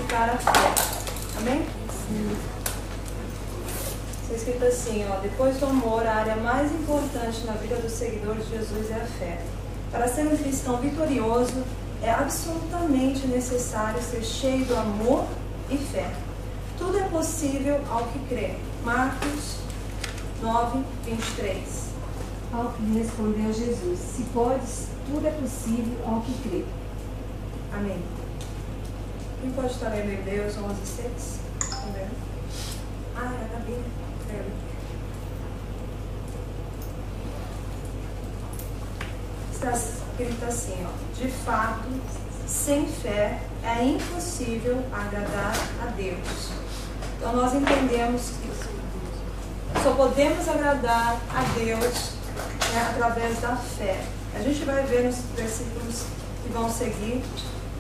praticar a fé. Amém? Está escrito assim, ó, depois do amor, a área mais importante na vida dos seguidores de Jesus é a fé. Para ser um cristão vitorioso, é absolutamente necessário ser cheio do amor e fé. Tudo é possível ao que crê. Marcos 9, 23. Ao que lhe respondeu Jesus: se podes, tudo é possível ao que crê. Amém. Quem pode estar lendo Hebreus 11, 6? Ah, é da Bíblia. Está escrito assim, ó, de fato, sem fé é impossível agradar a Deus. Então nós entendemos que só podemos agradar a Deus, né, através da fé. A gente vai ver nos versículos que vão seguir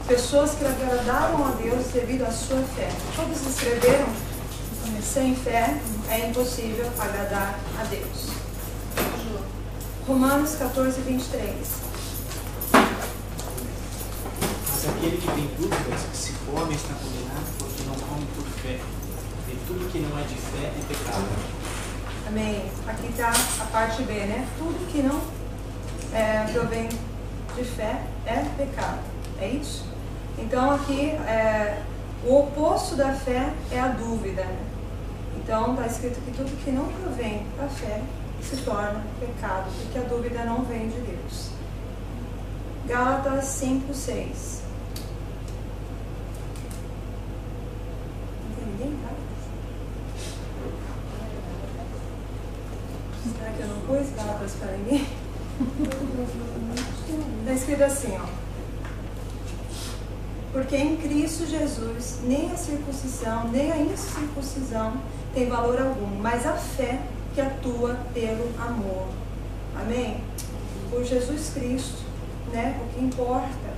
pessoas que agradaram a Deus devido à sua fé. Todos escreveram: sem fé é impossível agradar a Deus. Romanos 14, 23. Mas aquele que tem dúvidas, que se come, está condenado, porque não come por fé. E tudo que não é de fé é pecado. Amém. Aqui está a parte B, né? Tudo que não provém de fé é pecado. É isso? Então aqui o oposto da fé é a dúvida, né? Então está escrito que tudo que não provém da fé se torna pecado, porque a dúvida não vem de Deus. Gálatas 5, 6. Não tem ninguém, tá? Será que eu não pus Gálatas para ninguém? Está escrito assim, ó. Porque em Cristo Jesus, nem a circuncisão, nem a incircuncisão tem valor algum, mas a fé que atua pelo amor. Amém? Por Jesus Cristo, né, o que importa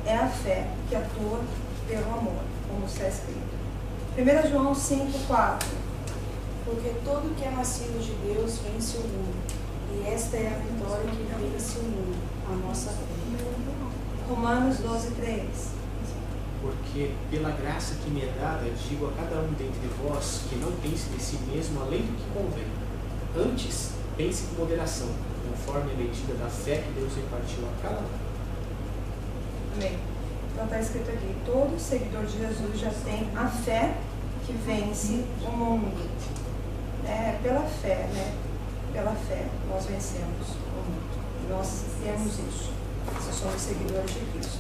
é a fé que atua pelo amor, como está escrito. 1 João 5, 4. Porque todo que é nascido de Deus vence o mundo, e esta é a vitória que vence o mundo, a nossa fé. Romanos 12, 3. Porque pela graça que me é dada, digo a cada um dentre vós que não pense de si mesmo além do que convém. Antes, pense com moderação, conforme a medida da fé que Deus repartiu a cada um. Amém. Então está escrito aqui, todo seguidor de Jesus já tem a fé que vence o mundo. Pela fé, né? Pela fé nós vencemos o mundo. Nós temos isso. Se somos seguidores de Cristo.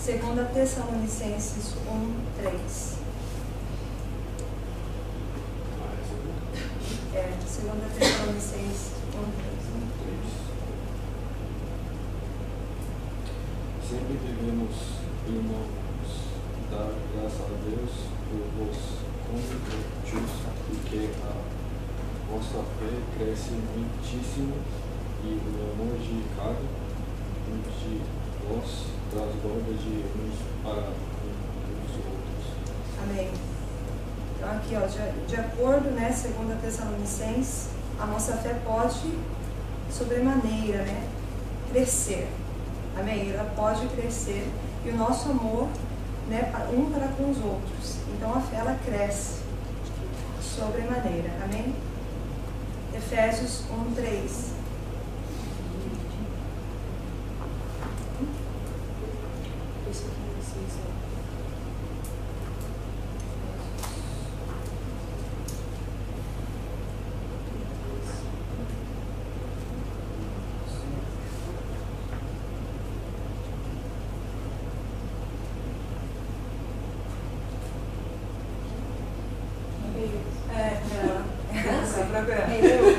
2 Tessalonicenses 1, 3. 2 Tessalonicenses 1, 3. Sempre devemos, irmãos, dar graças a Deus por vos convertidos, porque a vossa fé cresce muitíssimo e o amor de cada um de vós transborda de uns para os outros. Amém. Então aqui, ó, de acordo, né, 2 Tessalonicenses, a nossa fé pode, sobremaneira, né, crescer. Amém? Ela pode crescer. E o nosso amor, né, um para com os outros. Então a fé, ela cresce sobremaneira. Amém? Efésios 1, 3.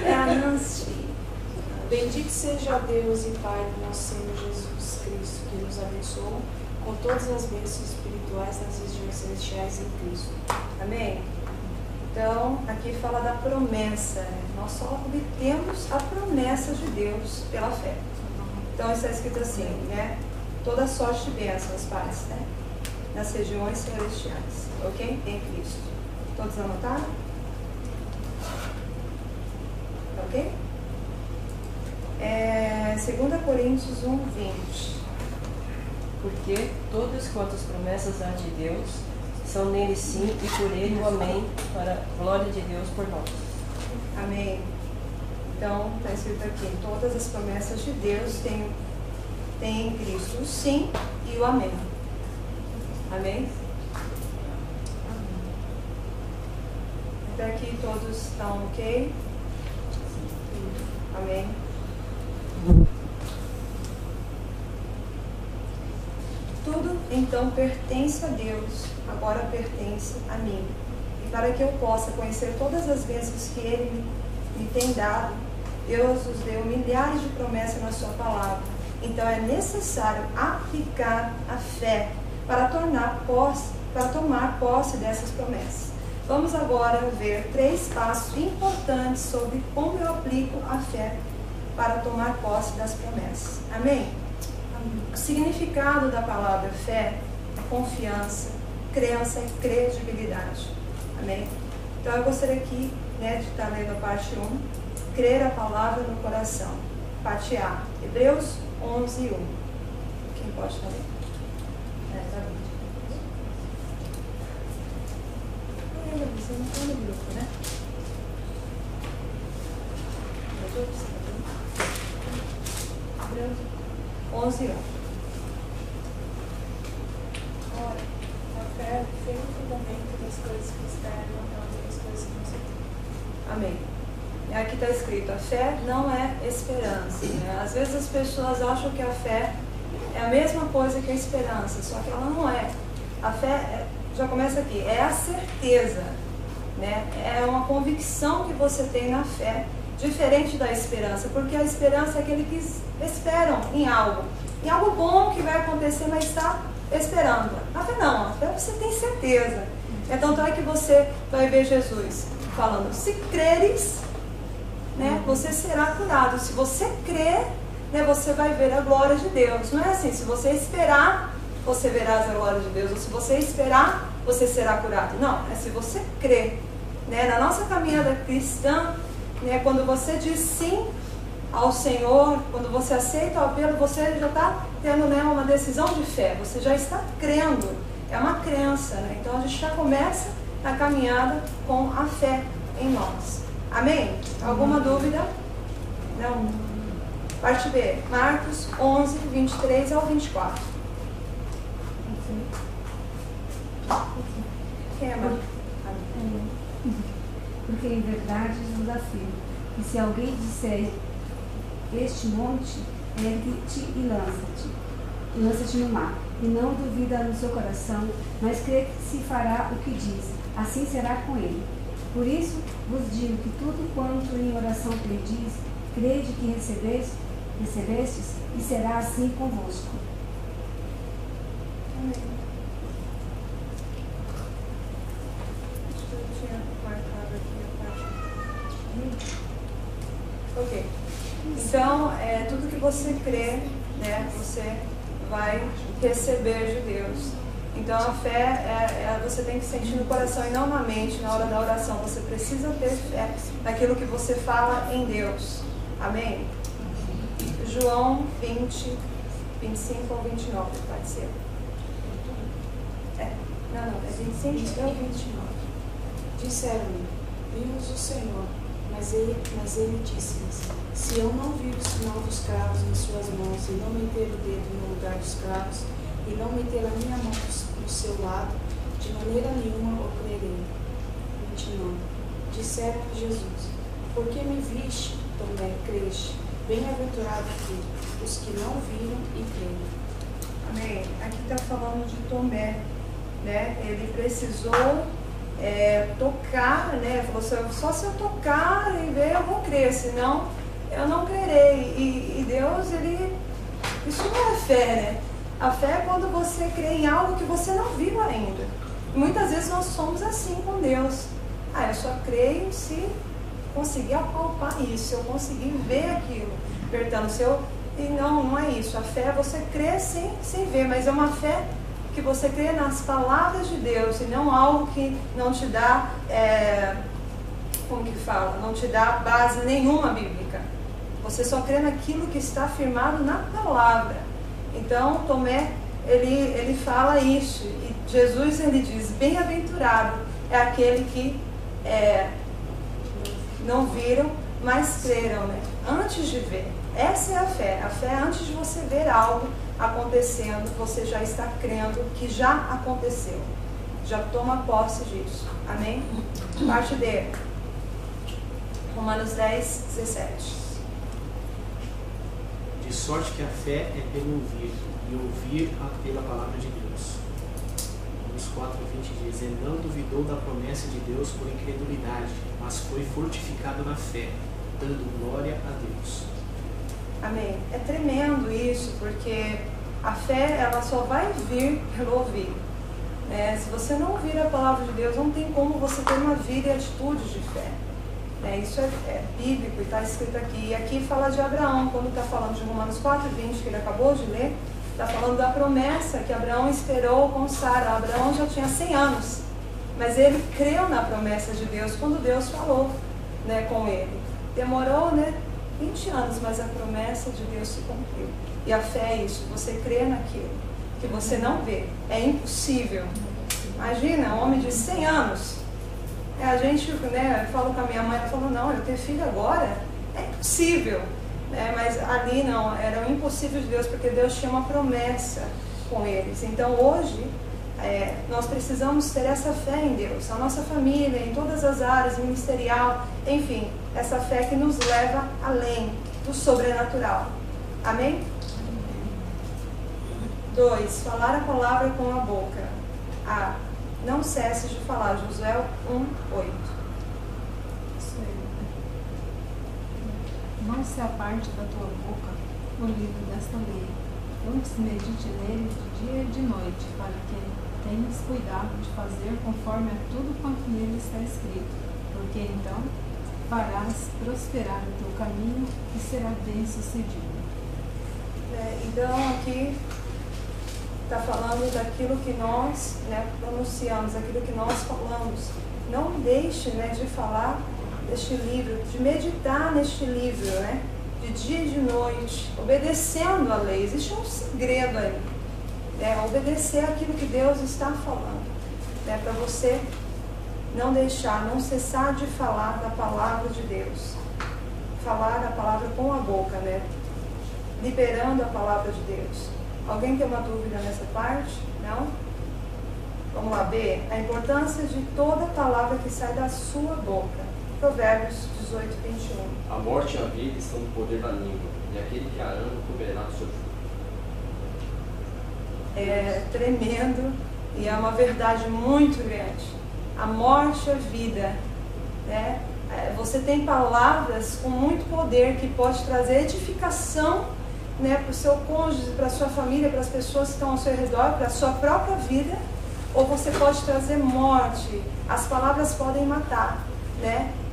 É a Nancy. Bendito seja Deus e Pai do nosso Senhor Jesus Cristo, que nos abençoou com todas as bênçãos espirituais nas regiões celestiais em Cristo. Amém? Então, aqui fala da promessa. Né? Nós só obtemos a promessa de Deus pela fé. Então, está escrito assim, né? Toda sorte de bênçãos, pais, né? Nas regiões celestiais. Ok? Em Cristo. Todos anotaram? Ok? 2 Coríntios 1, 20. porque todas quantas promessas há de Deus são nele sim e por ele o amém, para a glória de Deus por nós. Amém. Então, está escrito aqui, todas as promessas de Deus têm em Cristo o sim e o amém. Amém? Até aqui todos estão ok? Amém? Tudo então pertence a Deus, agora pertence a mim. E para que eu possa conhecer todas as bênçãos que Ele me tem dado, Deus nos deu milhares de promessas na sua palavra. Então é necessário aplicar a fé para tomar posse dessas promessas. Vamos agora ver 3 passos importantes sobre como eu aplico a fé para tomar posse das promessas. Amém? O significado da palavra fé é confiança, crença e credibilidade. Amém? Então eu gostaria aqui, de estar lendo a parte 1, crer a palavra no coração. Parte A, Hebreus 11:1. Quem pode estar lendo? Tá bem. Você não está no grupo, né? Hebreus 11:1. Ora, a fé é o firme fundamento das coisas que esperam, não das coisas que não se veem. Amém. E aqui está escrito, a fé não é esperança. Né? Às vezes as pessoas acham que a fé é a mesma coisa que a esperança, só que ela não é. A fé, já começa aqui, é a certeza, né? É uma convicção que você tem na fé, diferente da esperança, porque a esperança é aquele que esperam em algo bom que vai acontecer, mas está esperando. A fé não, a fé você tem certeza. Então é que você vai ver Jesus falando, se creres, né, você será curado. Se você crer, né, você vai ver a glória de Deus. Não é assim, se você esperar, você verá a glória de Deus. Ou se você esperar, você será curado. Não, é se você crer. Né? Na nossa caminhada cristã, né, quando você diz sim ao Senhor, quando você aceita o apelo, você já está tendo, né, uma decisão de fé. Você já está crendo. É uma crença. Né? Então a gente já começa a caminhada com a fé em nós. Amém? Alguma dúvida? Não? Parte B, Marcos 11, 23 ao 24. Quem é Marcos? Porque em verdade vos afirmo que se alguém disser este monte, ergue-te e lança-te no mar, e não duvida no seu coração, mas crê que se fará o que diz, assim será com ele. Por isso vos digo que tudo quanto em oração pedis, crede que recebestes, e será assim convosco. Amém. Acho que eu tinha marcado aqui a parte. Ok. Então, tudo que você crê, né, você vai receber de Deus. Então a fé você tem que sentir no coração e não na mente na hora da oração. Você precisa ter fé naquilo que você fala em Deus. Amém? João 20, 25 ou 29, pode ser. Não, é 25 ou 29. Disseram-lhe, vimos o Senhor, mas ele disse-lhes, se eu não vir o sinal dos cravos em suas mãos e não meter o dedo no lugar dos cravos, e não meter a minha mão no seu lado, de maneira nenhuma eu crerei. 29. Disseram-lhe Jesus, por que me viste, Tomé, creste? Bem-aventurado tu, os que não viram e creram. Amém. Aqui está falando de Tomé, né? Ele precisou tocar, né? Falou assim, só se eu tocar e ver eu vou crer, senão eu não crerei. E Deus, isso não é fé, né? A fé é quando você crê em algo que você não viu ainda. E muitas vezes nós somos assim com Deus. Eu só creio se conseguir apalpar isso, se eu conseguir ver aquilo. E não é isso. A fé é você crer sem ver, mas é uma fé que você crê nas palavras de Deus e não algo que não te dá, não te dá base nenhuma bíblica. Você só crê naquilo que está afirmado na palavra. Então, Tomé ele fala isso. E Jesus, ele diz, bem-aventurado é aquele que não viram, mas creram, né? Antes de ver. Essa é a fé. A fé é antes de você ver algo acontecendo, você já está crendo que já aconteceu. Já toma posse disso. Amém? Parte D. Romanos 10, 17. De sorte que a fé é pelo ouvir, e ouvir pela palavra de Deus. Romanos 4:20 diz, e não duvidou da promessa de Deus por incredulidade, mas foi fortificado na fé, dando glória a Deus. Amém. É tremendo isso, porque a fé, ela só vai vir pelo ouvir. Se você não ouvir a palavra de Deus, não tem como você ter uma vida e atitude de fé. Isso é bíblico e está escrito aqui. E aqui fala de Abraão, quando está falando de Romanos 4:20, que ele acabou de ler, está falando da promessa que Abraão esperou com Sara. Abraão já tinha 100 anos, mas ele creu na promessa de Deus quando Deus falou, com ele. Demorou, 20 anos, mas a promessa de Deus se cumpriu. E a fé é isso, você crê naquilo que você não vê. É impossível. Imagina, um homem de 100 anos. A gente, eu falo com a minha mãe, ela falou, não, eu ter filho agora é impossível. Mas ali não, era o impossível de Deus, porque Deus tinha uma promessa com eles. Então hoje, nós precisamos ter essa fé em Deus, a nossa família, em todas as áreas, ministerial, enfim, essa fé que nos leva além do sobrenatural. Amém? 2. Falar a palavra com a boca. A. Não cesse de falar. Josué 1:8. Não se aparte da tua boca o livro desta lei. Antes medite nele de dia e de noite, para que tenhas cuidado de fazer conforme a tudo quanto nele está escrito. Porque então farás prosperar o teu caminho e será bem sucedido. Então aqui está falando daquilo que nós pronunciamos, daquilo que nós falamos. Não deixe de falar deste livro, de meditar neste livro, de dia e de noite, obedecendo a lei. Existe um segredo aí, obedecer aquilo que Deus está falando, para você não deixar, não cessar de falar da palavra de Deus, falar a palavra com a boca, liberando a palavra de Deus. Alguém tem uma dúvida nessa parte? Não? Vamos lá, B. A importância de toda palavra que sai da sua boca. Provérbios 18:21. A morte e a vida estão no poder da língua, e aquele que a ama comerá do seu fruto. É tremendo e é uma verdade muito grande. A morte e a vida, você tem palavras com muito poder que pode trazer edificação, para o seu cônjuge, para a sua família, para as pessoas que estão ao seu redor, para a sua própria vida, ou você pode trazer morte. As palavras podem matar,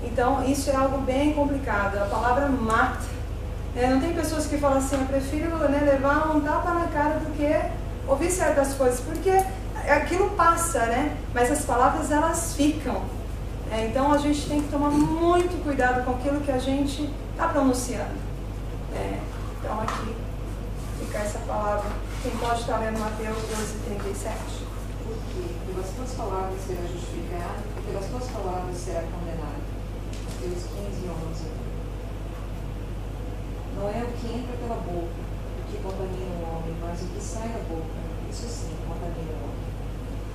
Então isso é algo bem complicado. A palavra mata. Não tem pessoas que falam assim, eu prefiro levar um tapa na cara do que ouvir certas coisas, porque aquilo passa, mas as palavras, elas ficam. Então a gente tem que tomar muito cuidado com aquilo que a gente está pronunciando. Então aqui fica essa palavra. Quem pode estar lendo Mateus 12:37? Porque pelas tuas palavras será justificado, e pelas tuas palavras será condenado. Mateus 15:11. Não é o que entra pela boca o que contamina o homem, mas o que sai da boca, isso sim contamina o homem.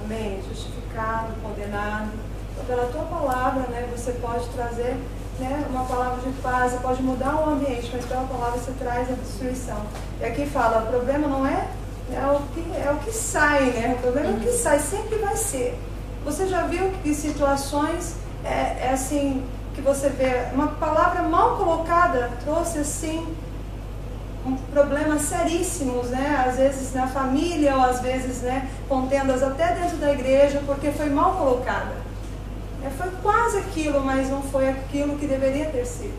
Amém? Justificado, condenado. Então, pela tua palavra, você pode trazer uma palavra de paz, você pode mudar o ambiente, mas pela palavra você traz a destruição. E aqui fala, o problema não é o que sai, o problema é o que sai, sempre vai ser. Você já viu que situações assim, que você vê, uma palavra mal colocada trouxe assim problemas seríssimos, às vezes na família, ou às vezes contendas até dentro da igreja, porque foi mal colocada. Foi quase aquilo, mas não foi aquilo que deveria ter sido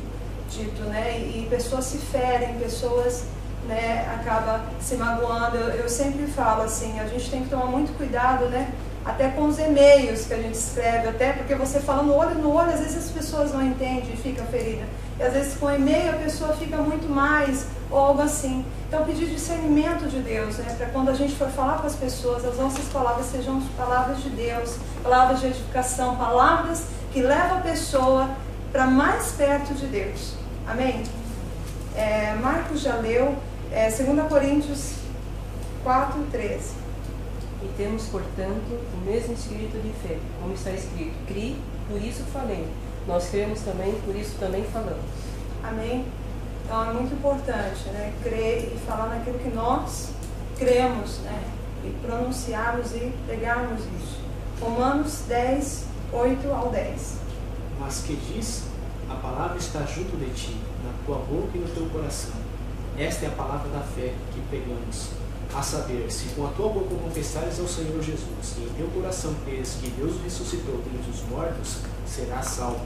dito, e pessoas se ferem, pessoas acabam se magoando. Eu sempre falo assim, a gente tem que tomar muito cuidado, até com os e-mails que a gente escreve, até porque você fala no olho, às vezes as pessoas não entendem e ficam feridas. E às vezes com e-mail a pessoa fica muito mais, ou algo assim. Então pedir discernimento de Deus, né? Para quando a gente for falar com as pessoas, as nossas palavras sejam palavras de Deus, palavras de edificação, palavras que levam a pessoa para mais perto de Deus. Amém? Marcos já leu, 2 Coríntios 4:13. E temos, portanto, o mesmo espírito de fé, como está escrito: crie, por isso falei. Nós cremos também, por isso também falamos. Amém? Então é muito importante, né? Crer e falar naquilo que nós cremos, né? E pronunciarmos e pregarmos isso. Romanos 10, 8 ao 10. Mas que diz, a palavra está junto de ti, na tua boca e no teu coração. Esta é a palavra da fé que pregamos. A saber, se com a tua boca confessares ao Senhor Jesus, e em teu coração creres que Deus o ressuscitou dentre os mortos, serás salvo,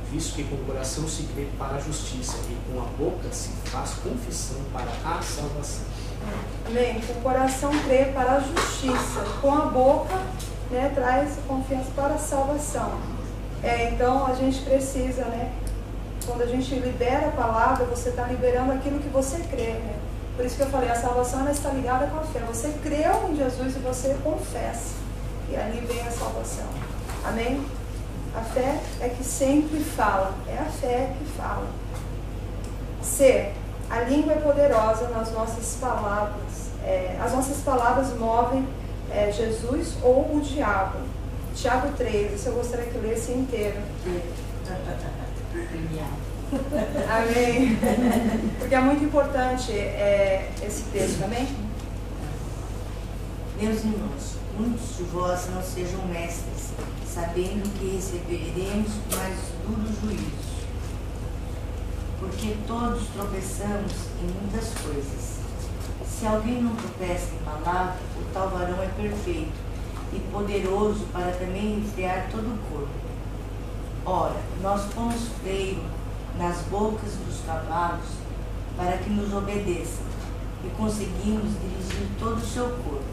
visto que com o coração se crê para a justiça, e com a boca se faz confissão para a salvação. Amém? Com o coração crê para a justiça, e com a boca, né, traz confiança para a salvação. Então a gente precisa, né? Quando a gente libera a palavra, você está liberando aquilo que você crê, né? Por isso que eu falei, a salvação ela está ligada com a fé. Você creu em Jesus e você confessa. E ali vem a salvação. Amém? A fé é que sempre fala. É a fé que fala. C. A língua é poderosa nas nossas palavras. As nossas palavras movem Jesus ou o diabo. Tiago 3. Isso eu gostaria que lesse inteiro. Amém. Porque é muito importante esse texto, amém? Meus irmãos, muitos de vós não sejam mestres, sabendo que receberemos o mais duro juízo. Porque todos tropeçamos em muitas coisas. Se alguém não tropeça em palavra, o tal varão é perfeito e poderoso para também refrear todo o corpo. Ora, nós pomos freio nas bocas dos cavalos para que nos obedeçam e conseguimos dirigir todo o seu corpo.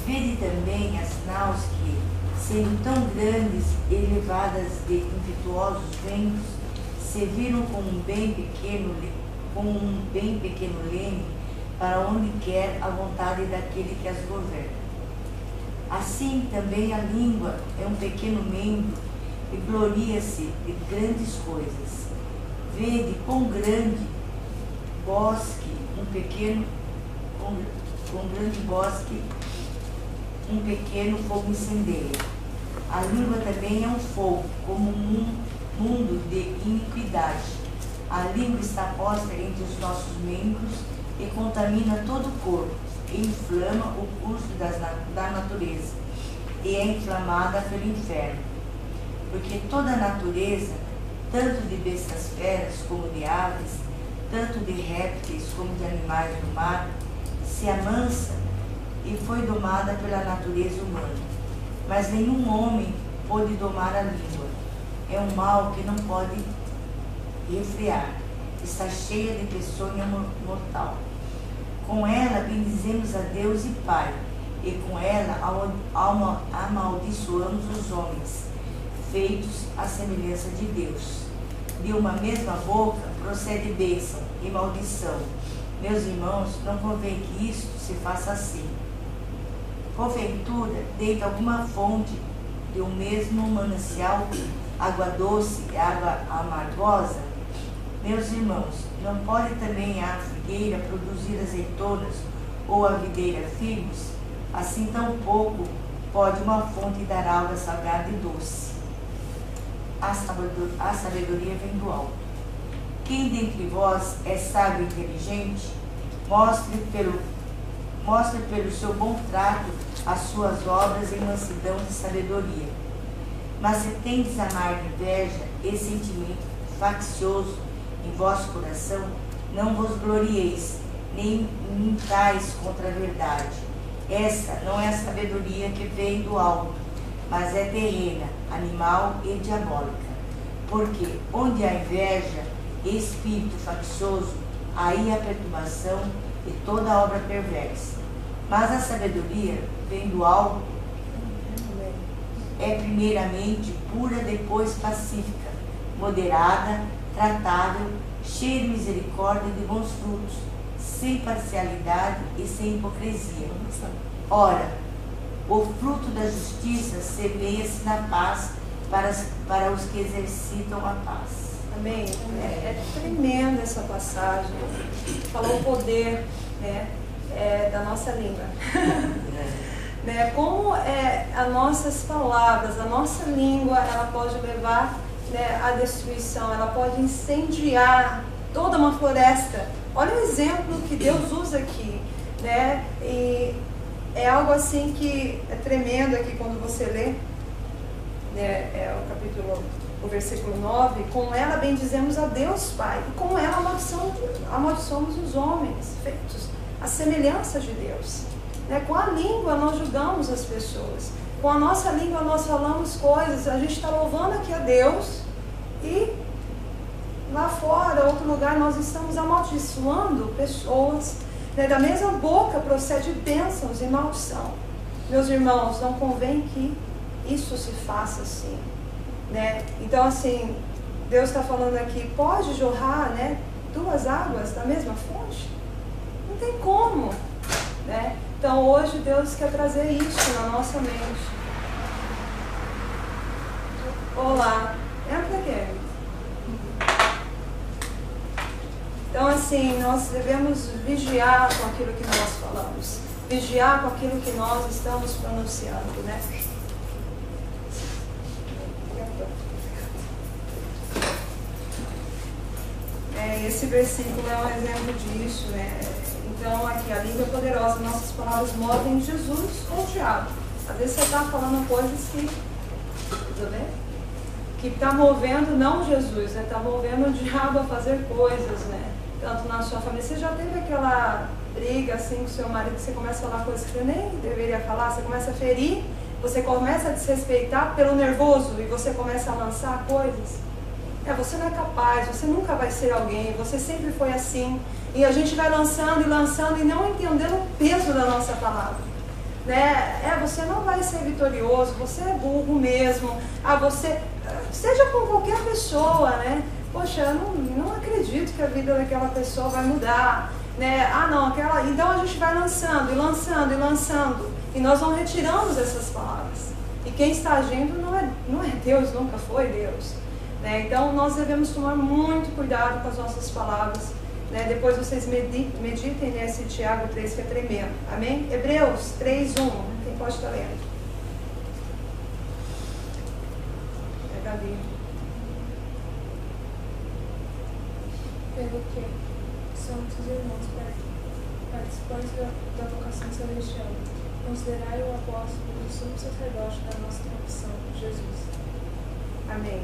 Vede também as naus que, sendo tão grandes e levadas de impetuosos ventos, se viram com um bem pequeno leme para onde quer a vontade daquele que as governa. Assim também a língua é um pequeno membro e gloria-se de grandes coisas. Vede quão grande bosque um pequeno fogo incendeia. A língua também é um fogo, como um mundo de iniquidade. A língua está posta entre os nossos membros e contamina todo o corpo, e inflama o curso da natureza, e é inflamada pelo inferno. Porque toda a natureza, tanto de bestas feras como de aves, tanto de répteis como de animais do mar, se amansa e foi domada pela natureza humana. Mas nenhum homem pôde domar a língua. É um mal que não pode refrear. Está cheia de peçonha mortal. Com ela bendizemos a Deus e Pai, e com ela amaldiçoamos os homens, feitos à semelhança de Deus. De uma mesma boca procede bênção e maldição. Meus irmãos, não convém que isto se faça assim. Porventura, deita alguma fonte de um mesmo manancial, água doce e água amargosa? Meus irmãos, não pode também a figueira produzir azeitonas ou a videira figos? Assim tampouco pode uma fonte dar água salgada e doce. A sabedoria vem do alto. Quem dentre vós é sábio e inteligente, mostre pelo seu bom trato as suas obras em mansidão de sabedoria. Mas se tendes amarga inveja e sentimento faccioso em vosso coração, não vos glorieis, nem mintais contra a verdade. Essa não é a sabedoria que vem do alto, mas é terrena, animal e diabólica. Porque onde há inveja e espírito faccioso, aí há perturbação e toda obra perversa. Mas a sabedoria vem do alto é primeiramente pura, depois pacífica, moderada, tratável, cheia de misericórdia e de bons frutos, sem parcialidade e sem hipocrisia. Ora, o fruto da justiça semeia-se na paz para os que exercitam a paz. Amém? É tremenda essa passagem. Falou o poder, né, da nossa língua. Né, como as nossas palavras, a nossa língua, ela pode levar, né, à destruição, ela pode incendiar toda uma floresta. Olha o exemplo que Deus usa aqui, né? E é algo assim que é tremendo aqui quando você lê, né, o versículo 9, com ela bendizemos a Deus Pai, e com ela amaldiçoamos os homens, feitos à semelhança de Deus. Né? Com a língua nós julgamos as pessoas, com a nossa língua nós falamos coisas, a gente está louvando aqui a Deus, e lá fora, outro lugar, nós estamos amaldiçoando pessoas. Né? Da mesma boca procede bênçãos e maldição. Meus irmãos, não convém que isso se faça assim. Né? Então, assim, Deus está falando aqui, pode jorrar, né, 2 águas da mesma fonte? Não tem como. Né? Então, hoje Deus quer trazer isso na nossa mente. Olá, entra aqui. Então, assim, nós devemos vigiar com aquilo que nós falamos, vigiar com aquilo que nós estamos pronunciando, né? Esse versículo é um exemplo disso, né? Então, aqui, a língua é poderosa, nossas palavras movem Jesus ou o diabo. Às vezes você está falando coisas que, tudo bem? Que está movendo não Jesus, né? Está movendo o diabo a fazer coisas, né? Tanto na sua família. Você já teve aquela briga assim com o seu marido, que você começa a falar coisas que você nem deveria falar, você começa a ferir, você começa a desrespeitar pelo nervoso e você começa a lançar coisas? Você não é capaz, você nunca vai ser alguém, você sempre foi assim. E a gente vai lançando e lançando e não entendendo o peso da nossa palavra. Né? Você não vai ser vitorioso, você é burro mesmo. Você, seja com qualquer pessoa, né? Poxa, eu não acredito que a vida daquela pessoa vai mudar. Né? Então a gente vai lançando e lançando e lançando. E nós não retiramos essas palavras. E quem está agindo não é Deus, nunca foi Deus. Né? Então nós devemos tomar muito cuidado com as nossas palavras. Né? Depois vocês meditem nesse Tiago 3 que é tremendo. Amém? Hebreus 3:1. Quem pode estar lendo? É Gabi. Pelo que santos irmãos, participantes da vocação celestial, considerai o apóstolo e sumo sacerdote da nossa confissão, Jesus. Amém.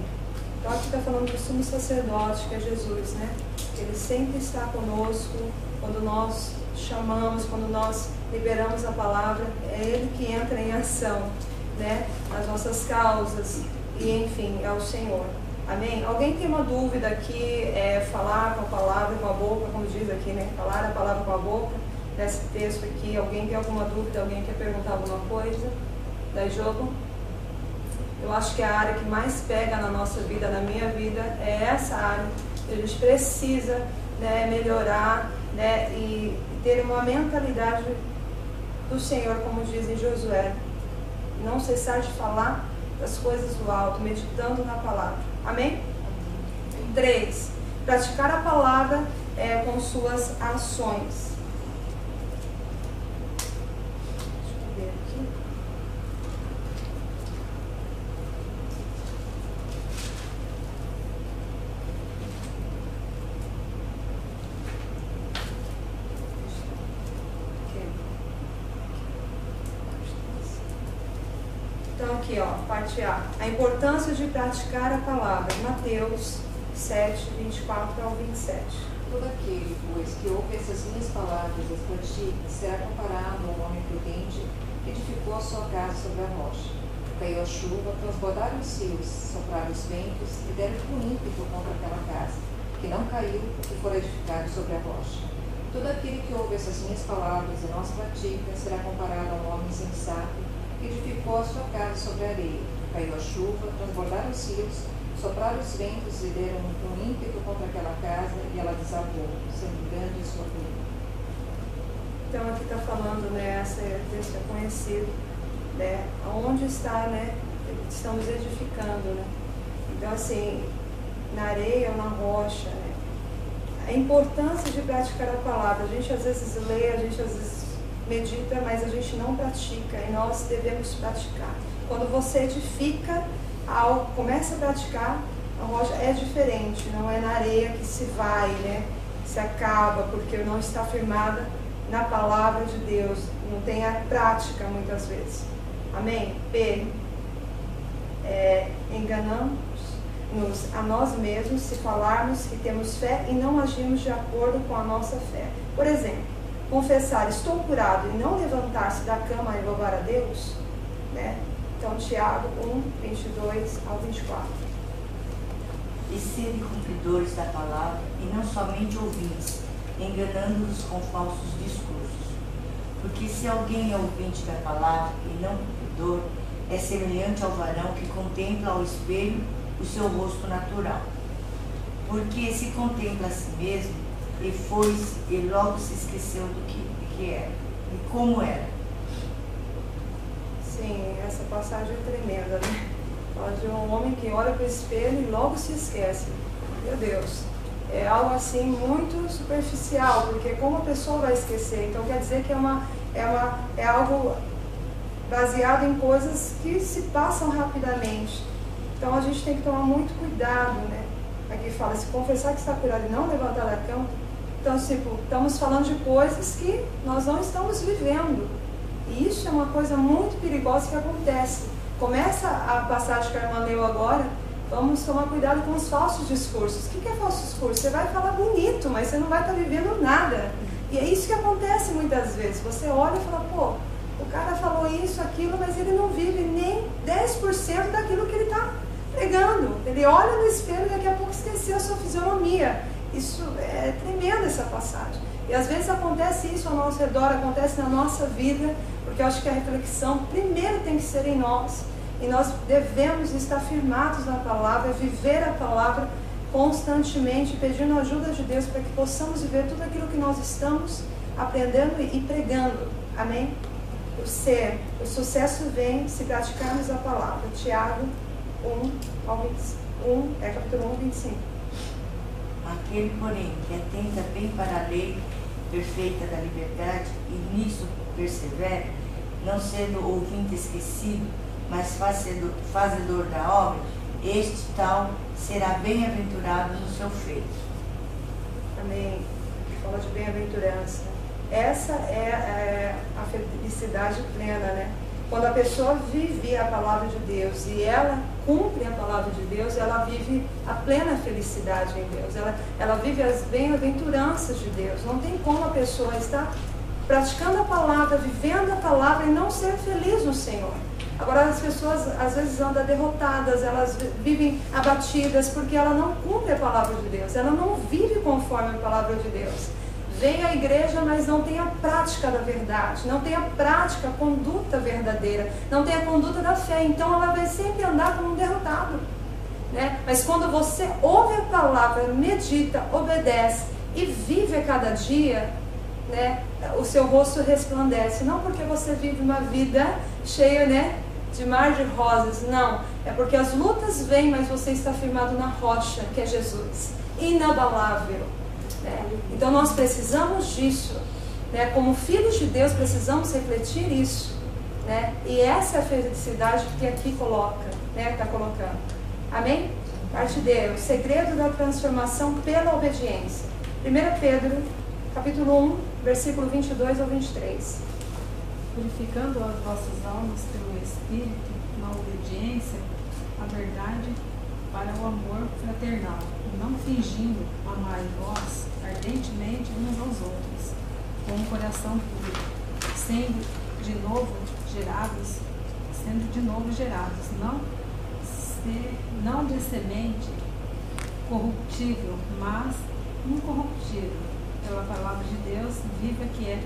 Então aqui está falando do sumo sacerdote, que é Jesus, né? Ele sempre está conosco quando nós chamamos, quando nós liberamos a palavra, é Ele que entra em ação, né? Nas nossas causas, e enfim, é o Senhor. Amém? Alguém tem uma dúvida aqui, falar com a palavra, com a boca, como diz aqui, né? Falar a palavra com a boca, nesse texto aqui. Alguém tem alguma dúvida? Alguém quer perguntar alguma coisa? Daí, jogo? Eu acho que a área que mais pega na nossa vida, na minha vida, é essa área. A gente precisa, né, melhorar, né, e ter uma mentalidade do Senhor, como diz em Josué. Não cessar de falar das coisas do alto, meditando na palavra. Amém? 3. Praticar a palavra com suas ações. Deixa eu ver aqui. Então aqui, parte A. A importância de praticar a palavra. Mateus 7, 24 ao 27. Todo aquele, pois, que ouve essas minhas palavras e as pratica, será comparado a um homem prudente que edificou a sua casa sobre a rocha. Caiu a chuva, transbordaram os rios, sopraram os ventos e deram com ímpeto contra aquela casa, que não caiu, porque fora edificado sobre a rocha. Todo aquele que ouve essas minhas palavras e não as pratica será comparado a um homem insensato que edificou a sua casa sobre a areia. Caiu a chuva, transbordaram os rios, sopraram os ventos e deram um ímpeto contra aquela casa, e ela desabou, sendo grande a sua ruína. Então aqui está falando, né, esse texto é conhecido, né, onde está, né, estamos edificando, né. Então assim, na areia ou na rocha, né, a importância de praticar a palavra. A gente às vezes lê, a gente às vezes medita, mas a gente não pratica, e nós devemos praticar. Quando você edifica algo, começa a praticar, a rocha é diferente, não é na areia que se vai, né, se acaba, porque não está firmada na palavra de Deus, não tem a prática muitas vezes. Amém? P. Enganamos-nos a nós mesmos se falarmos que temos fé e não agirmos de acordo com a nossa fé. Por exemplo, confessar estou curado e não levantar-se da cama e louvar a Deus, né? Então, Tiago 1, 22 ao 24. E sede cumpridores da palavra e não somente ouvintes, enganando-nos com falsos discursos. Porque se alguém é ouvinte da palavra e não cumpridor, é semelhante ao varão que contempla ao espelho o seu rosto natural. Porque se contempla a si mesmo, e foi-se, e logo se esqueceu do que era, e como era. Sim, essa passagem é tremenda, né? Fala de um homem que olha para o espelho e logo se esquece. Meu Deus, é algo assim muito superficial, porque como a pessoa vai esquecer? Então quer dizer que é algo baseado em coisas que se passam rapidamente. Então a gente tem que tomar muito cuidado, né? Aqui fala, se confessar que está curado e não levantar da cama. Então, tipo, estamos falando de coisas que nós não estamos vivendo. E isso é uma coisa muito perigosa que acontece. Começa a passagem que a irmã leu agora, vamos tomar cuidado com os falsos discursos. O que é falso discurso? Você vai falar bonito, mas você não vai estar vivendo nada. E é isso que acontece muitas vezes. Você olha e fala, pô, o cara falou isso, aquilo, mas ele não vive nem 10% daquilo que ele está pregando. Ele olha no espelho e daqui a pouco esqueceu a sua fisionomia. Isso é tremenda, essa passagem. E às vezes acontece isso ao nosso redor, acontece na nossa vida, porque eu acho que a reflexão primeiro tem que ser em nós. E nós devemos estar firmados na palavra, viver a palavra constantemente, pedindo a ajuda de Deus para que possamos viver tudo aquilo que nós estamos aprendendo e pregando. Amém? O sucesso vem se praticarmos a palavra. Tiago 1, capítulo 1, 25. Aquele, porém, que atenta bem para a lei perfeita da liberdade e nisso persevera, não sendo ouvinte esquecido, mas fazedor da obra, este tal será bem-aventurado no seu feito. Amém. Fala de bem-aventurança. Essa é a felicidade plena, né? Quando a pessoa vive a palavra de Deus e ela cumpre a palavra de Deus, ela vive a plena felicidade em Deus. Ela vive as bem-aventuranças de Deus. Não tem como a pessoa estar praticando a palavra, vivendo a palavra e não ser feliz no Senhor. Agora as pessoas às vezes andam derrotadas, elas vivem abatidas porque ela não cumpre a palavra de Deus, ela não vive conforme a palavra de Deus. Vem à igreja, mas não tem a prática da verdade, não tem a prática, a conduta verdadeira, não tem a conduta da fé, então ela vai sempre andar como um derrotado, né? Mas quando você ouve a palavra, medita, obedece e vive a cada dia, né, o seu rosto resplandece, não porque você vive uma vida cheia, né, de mar de rosas, não, é porque as lutas vêm, mas você está firmado na rocha, que é Jesus, inabalável. Então nós precisamos disso, né? Como filhos de Deus precisamos refletir isso, né? E essa é a felicidade que aqui coloca, né? Está colocando. Amém? Parte D, o segredo da transformação pela obediência. 1 Pedro, capítulo 1, versículo 22 ao 23. Purificando as vossas almas pelo Espírito, na obediência, à verdade, para o amor fraternal, não fingindo amar vós ardentemente uns aos outros, com um coração puro, sendo de novo gerados, não de semente corruptível, mas incorruptível, pela palavra de Deus viva que é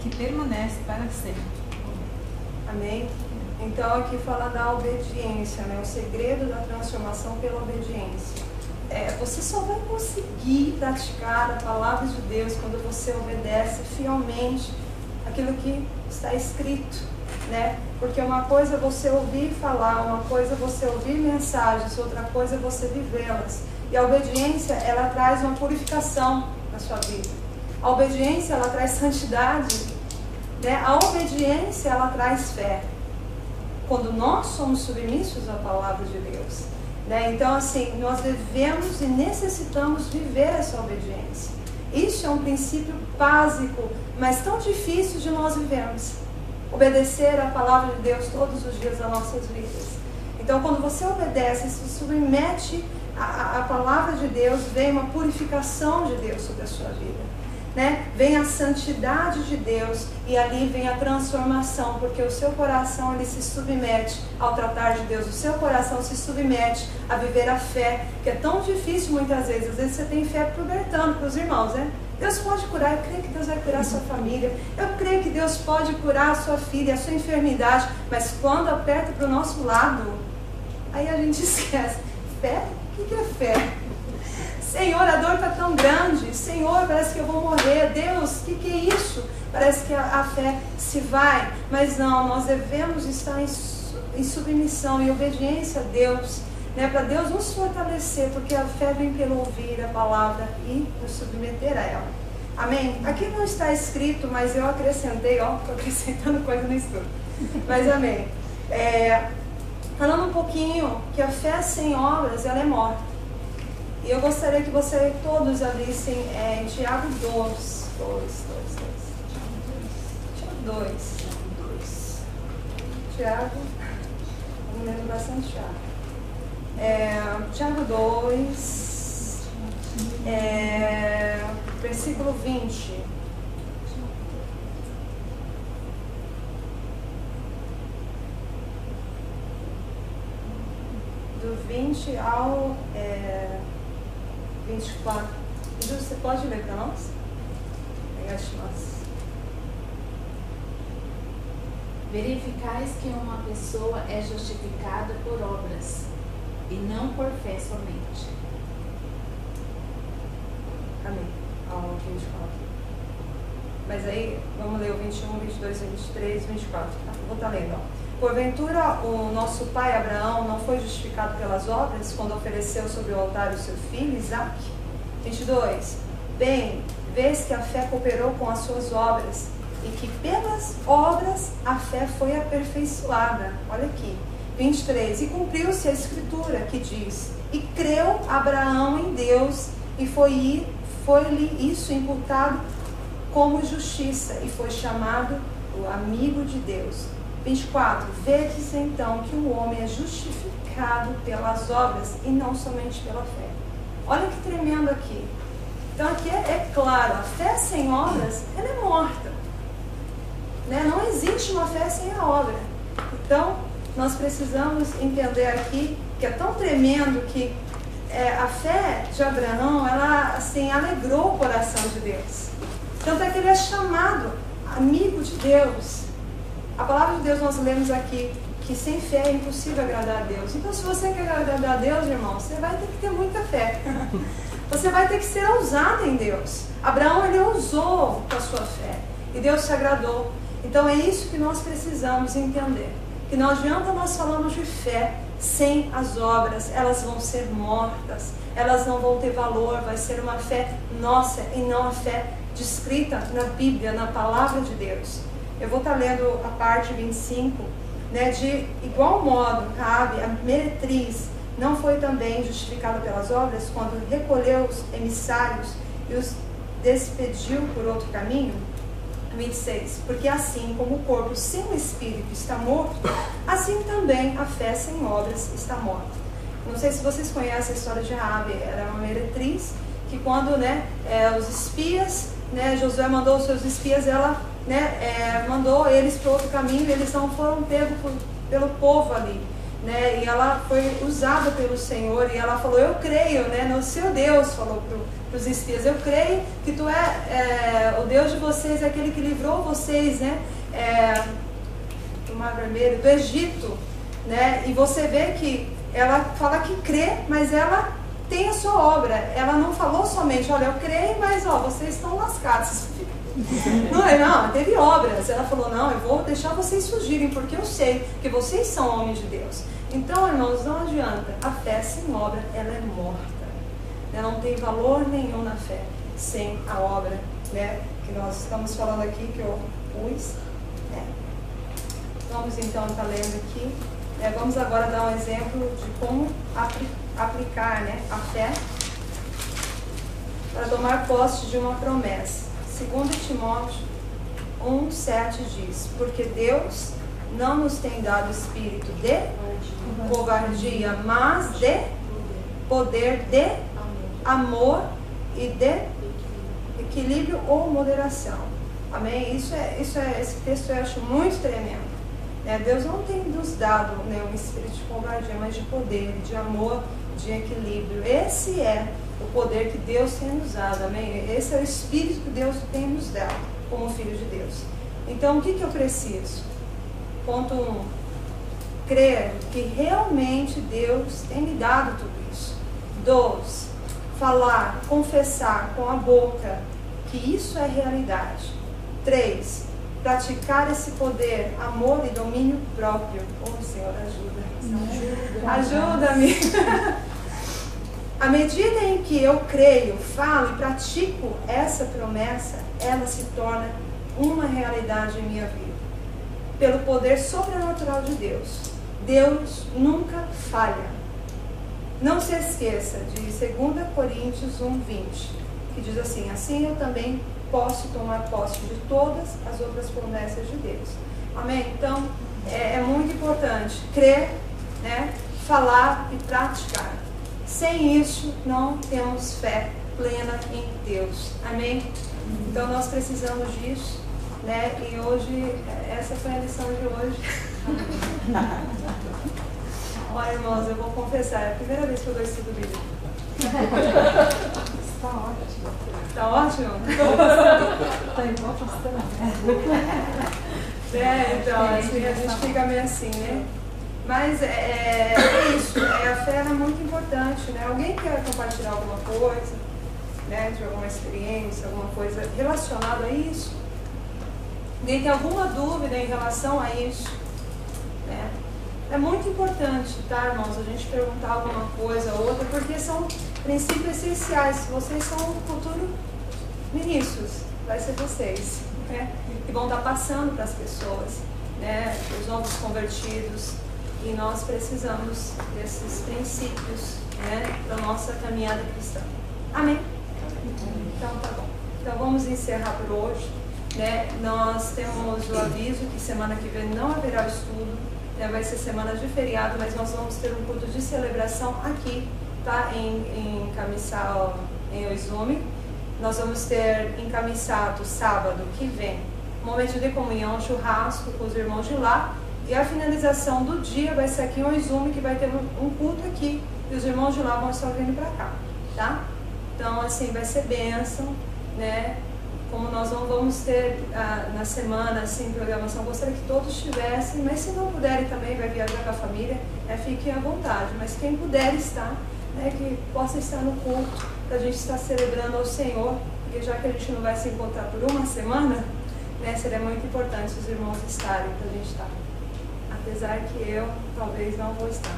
que permanece para sempre. Amém? Então aqui fala da obediência, né? O segredo da transformação pela obediência. Você só vai conseguir praticar a palavra de Deus quando você obedece fielmente aquilo que está escrito, né? Porque uma coisa é você ouvir falar, uma coisa é você ouvir mensagens, outra coisa é você vivê-las. E a obediência, ela traz uma purificação na sua vida. A obediência, ela traz santidade, né? A obediência, ela traz fé. Quando nós somos submissos à palavra de Deus, né? Então, assim, nós devemos e necessitamos viver essa obediência. Isso é um princípio básico, mas tão difícil de nós vivermos. Obedecer a palavra de Deus todos os dias das nossas vidas. Então, quando você obedece, se submete à palavra de Deus, vem uma purificação de Deus sobre a sua vida, né? Vem a santidade de Deus e ali vem a transformação, porque o seu coração ele se submete ao tratar de Deus, o seu coração se submete a viver a fé, que é tão difícil muitas vezes. Às vezes você tem fé pubertando para os irmãos, né? Deus pode curar, eu creio que Deus vai curar a sua família, eu creio que Deus pode curar a sua filha, a sua enfermidade, mas quando aperta para o nosso lado, aí a gente esquece. Fé? O que é fé? Senhor, a dor está tão grande, Senhor, parece que eu vou morrer, Deus, o que é isso? Parece que a fé se vai, mas não, nós devemos estar em submissão e obediência a Deus, né, para Deus nos fortalecer, porque a fé vem pelo ouvir a palavra e nos submeter a ela. Amém? Aqui não está escrito, mas eu acrescentei, estou acrescentando coisa no estudo, mas amém. Falando um pouquinho que a fé sem obras, ela é morta. E eu gostaria que vocês todos abrissem em Tiago 2. Tiago, eu me lembro bastante Tiago. Tiago 2, versículo 20. Do 20 ao 24. Você pode ler para nós? Verificais que uma pessoa é justificada por obras, e não por fé somente. Amém. Ao 24. Mas aí, vamos ler o 21, 22, 23, 24. Vou estar lendo, Porventura, o nosso pai Abraão não foi justificado pelas obras quando ofereceu sobre o altar o seu filho, Isaque? 22. Bem, vês que a fé cooperou com as suas obras, e que pelas obras a fé foi aperfeiçoada. Olha aqui. 23. E cumpriu-se a escritura que diz: e creu Abraão em Deus, e foi-lhe isso imputado como justiça, e foi chamado o amigo de Deus. 24. Vedes então que o homem é justificado pelas obras e não somente pela fé. Olha que tremendo aqui. Então aqui é claro, a fé sem obras, ela é morta, né? Não existe uma fé sem a obra. Então nós precisamos entender aqui que é tão tremendo que a fé de Abraão, ela assim alegrou o coração de Deus. Tanto é que ele é chamado amigo de Deus. A palavra de Deus nós lemos aqui que sem fé é impossível agradar a Deus. Então, se você quer agradar a Deus, irmão, você vai ter que ter muita fé. Você vai ter que ser ousado em Deus. Abraão, ele ousou com a sua fé. E Deus se agradou. Então, é isso que nós precisamos entender. Que não adianta nós falarmos de fé sem as obras. Elas vão ser mortas. Elas não vão ter valor. Vai ser uma fé nossa e não a fé descrita na Bíblia, na palavra de Deus. Eu vou estar lendo a parte 25, né, de igual modo, Raabe, a meretriz, não foi também justificada pelas obras quando recolheu os emissários e os despediu por outro caminho? 26. Porque assim como o corpo sem o espírito está morto, assim também a fé sem obras está morta. Não sei se vocês conhecem a história de Raabe. Era uma meretriz que quando os espias, Josué mandou os seus espias, ela mandou eles para outro caminho, e eles não foram pegos pelo povo ali. né? E ela foi usada pelo Senhor, e ela falou, eu creio, né, no seu Deus, falou para os espias, eu creio que tu é o Deus de vocês, é aquele que livrou vocês, né, do Mar Vermelho, do Egito, né? E você vê que ela fala que crê, mas ela tem a sua obra. Ela não falou somente, olha, eu creio, mas ó, vocês estão lascados. Não, teve obras. Ela falou, não, eu vou deixar vocês fugirem, porque eu sei que vocês são homens de Deus. Então, irmãos, não adianta. A fé sem obra, ela é morta. Não tem valor nenhum na fé sem a obra, né? Que nós estamos falando aqui, que eu pus. Né? Vamos então estar lendo aqui. Vamos agora dar um exemplo de como aplicar, né, a fé para tomar posse de uma promessa. 2 Timóteo 1,7 diz, porque Deus não nos tem dado espírito de covardia, mas de poder, de amor e de equilíbrio ou moderação. Amém? Esse texto eu acho muito tremendo. Deus não tem nos dado, né, um espírito de covardia, mas de poder, de amor, de equilíbrio. Esse é o poder que Deus tem nos dado, amém? Esse é o espírito que Deus tem nos dado como filho de Deus. Então, o que eu preciso? Ponto 1. Crer que realmente Deus tem me dado tudo isso. 2. Falar, confessar com a boca que isso é realidade. 3. Praticar esse poder, amor e domínio próprio. Oh, Senhor, ajuda-me. À medida em que eu creio, falo e pratico essa promessa, ela se torna uma realidade em minha vida. Pelo poder sobrenatural de Deus. Deus nunca falha. Não se esqueça de 2 Coríntios 1:20, que diz assim, assim eu também posso tomar posse de todas as outras promessas de Deus. Amém? Então, é muito importante crer, né, falar e praticar. Sem isso, não temos fé plena em Deus. Amém? Então, nós precisamos disso, né? E hoje, essa foi a lição de hoje. Olha, irmãos, eu vou confessar, é a primeira vez que eu dou estudo bíblico. Está ótimo. Tá ótimo? Tá igual bastante. Então, assim, a gente fica meio assim, né? Mas é isso, a fé é muito importante, né? Alguém quer compartilhar alguma coisa, né? De alguma experiência, alguma coisa relacionada a isso? Alguém tem alguma dúvida em relação a isso? Né? É muito importante, tá, irmãos? A gente perguntar alguma coisa ou outra, porque são princípios essenciais. Vocês são o futuro ministros, vai ser vocês, né? Que vão estar passando para as pessoas, né? Os novos convertidos. E nós precisamos desses princípios, né, para a nossa caminhada cristã. Amém? Então tá bom. Então vamos encerrar por hoje. Né? Nós temos o aviso que semana que vem não haverá estudo, né? Vai ser semana de feriado, mas nós vamos ter um culto de celebração aqui, tá? Em Camisal, em Oizumi. Nós vamos ter em Camissato, sábado que vem, momento de comunhão, churrasco com os irmãos de lá. E a finalização do dia vai ser aqui em Oizumi, que vai ter um culto aqui. E os irmãos de lá vão estar vindo para cá, tá? Então, assim, vai ser bênção, né? Como nós não vamos ter na semana, assim, programação, gostaria que todos estivessem, mas se não puderem também, vai viajar com a família, né? Fiquem à vontade. Mas quem puder estar, né? Que possa estar no culto, para a gente estar celebrando ao Senhor, porque já que a gente não vai se encontrar por uma semana, né? Seria muito importante os irmãos estarem, para a gente estar. Apesar que eu talvez não vou estar,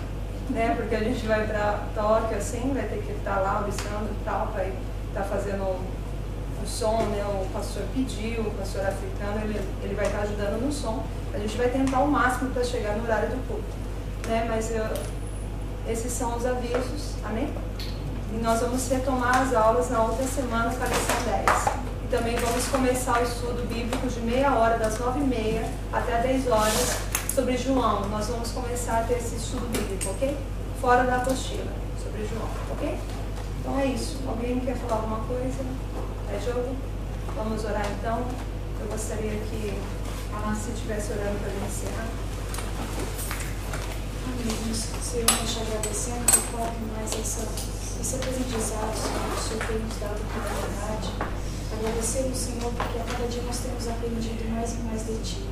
né? Porque a gente vai para Tóquio, assim, vai ter que estar lá observando e tal, vai estar fazendo o som, né? O pastor pediu, o pastor africano, ele vai estar ajudando no som. A gente vai tentar o máximo para chegar no horário do culto, né? Mas esses são os avisos, amém? E nós vamos retomar as aulas na outra semana com a lição 10. E também vamos começar o estudo bíblico de meia hora, das 9h30 até 10 horas, sobre João. Nós vamos começar a ter esse estudo bíblico, ok? Fora da apostila, sobre João, ok? Então é isso. Alguém quer falar alguma coisa? É jogo? Vamos orar então. Eu gostaria que a Nancy estivesse orando para iniciar. Amém. Senhor, nós te agradecemos por quanto mais esse aprendizado, Senhor, que o Senhor tem nos dado oportunidade. Agradecemos, Senhor, porque a cada dia nós temos aprendido mais e mais de Ti.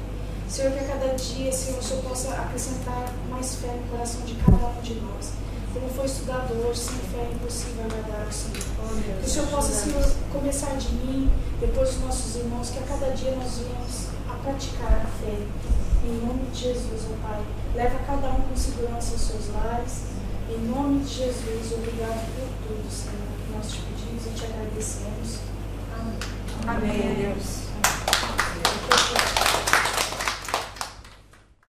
Senhor, que a cada dia, Senhor, o Senhor possa acrescentar mais fé no coração de cada um de nós. Como foi estudado hoje, sem fé é impossível agradar o Senhor. Que o Senhor possa, Senhor, começar de mim, depois dos nossos irmãos, que a cada dia nós venhamos a praticar a fé. Em nome de Jesus, ó Pai, leva cada um com segurança aos seus lares. Em nome de Jesus, obrigado por tudo, Senhor, que nós te pedimos e te agradecemos. Amém. Amém, Deus.